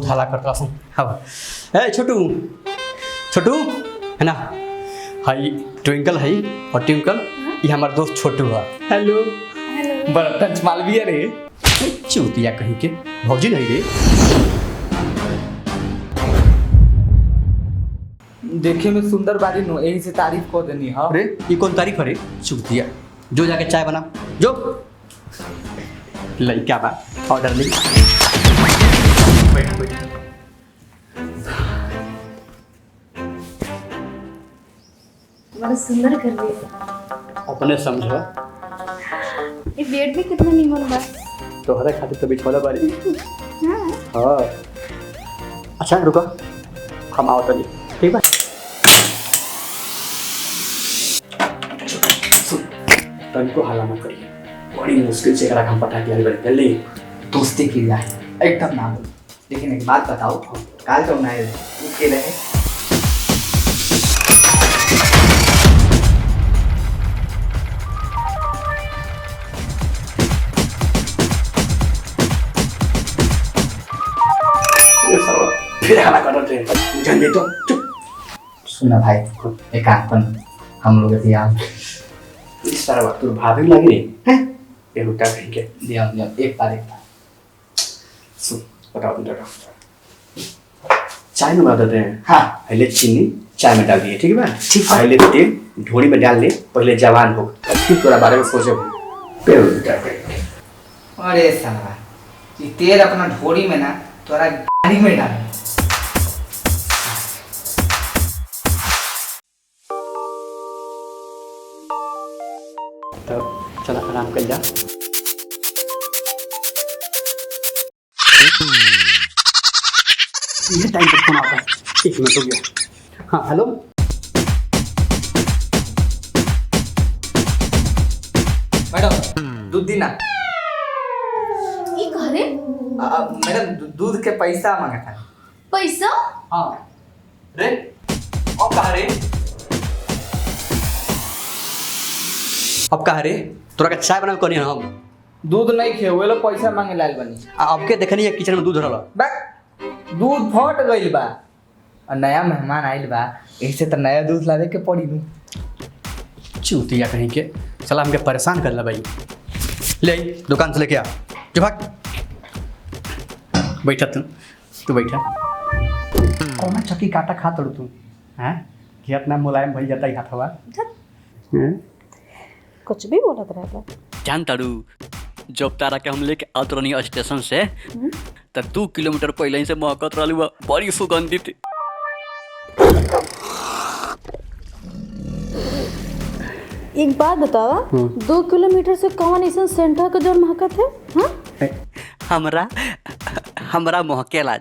बहुत हाला करता हूँ। हाँ ए छोटू छोटू है ना, हाई ट्विंकल है और ट्विंकल ये हमारा दोस्त छोटू है। हेलो बड़ा टच मालविया रे, चूतिया कहीं के भौजी नहीं रे। देखे में सुंदर बारी नो, यही से तारीफ को देनी है। अरे ये कौन तारीफ है रे, चूतिया। जो जाके चाय बना जो लई क्या बात ऑर्डर ली। बैठ बैठ बड़ा सुंदर कर दिया। अपने समझो। ये बेड भी कितना नीमन बा। तोहरा खातिर तो बिछौला बारी। हाँ हाँ अच्छा रुको, हम आओ तनी ठीक बा। तनिको हाला मत करिए, बड़ी मुश्किल से एकरा हम पता किया बड़ी जल्दी। दोस्ती की जाए एकदम ना बोल। लेकिन एक बात बताओ, काल तो ना के रहे फिर हाला कर रहे हैं जान दे तो चुप। सुना भाई, एक काम कर, हम लोग यार इस सारा वक्त तो भाभी लगी नहीं हैं, ये उठा कहीं के दिया एक बार सुन बताओ बेटा, चाय में बता देते हैं। हाँ पहले चीनी चाय में डाल दिए ठीक है, ठीक है। पहले तेल ढोरी में डाल ले, पहले जवान हो फिर तोरा बारे में सोचे पेड़ उठा कहीं। अरे साला, ये तेल अपना ढोरी में ना तोरा गाड़ी में डाल। तब चला आराम कर जा। ये टाइम पर फोन आता है, एक मिनट हो गया। हाँ हेलो मैडम दूध दी ना। ये कह रे मैडम दूध के पैसा मांगा था। पैसा? हाँ रे अब कहाँ रे, अब कहाँ रे, तोरा का चाय बनावे कनी हम दूध नहीं खे वो लोग पैसा मांगे लाल बनी। अब के देखनी है किचन में दूध रहला। बैक दूध फट गइल बा और नया मेहमान आइल बा, ऐसे तो नया दूध लावे के पड़ी नू। चूतिया कहीं के चला हमके परेशान कर ला भाई। ले दुकान से लेके आ, जो भाग बैठा तू बैठा। कौन चक्की काटा खा तोड़ तू हैं, कि इतना मुलायम भइल जाता है हाथवा हैं। कुछ भी बोलत रहता। जान तारू, जब तारा के हम लेके आत रहनी स्टेशन से त 2 किलोमीटर पहले ही से महकत रहलू बा, बड़ी सुगंधित। एक बात बतावा, 2 किलोमीटर से कौन ऐसा सेंटर का जोन महकत है? हाँ हमरा महकेला।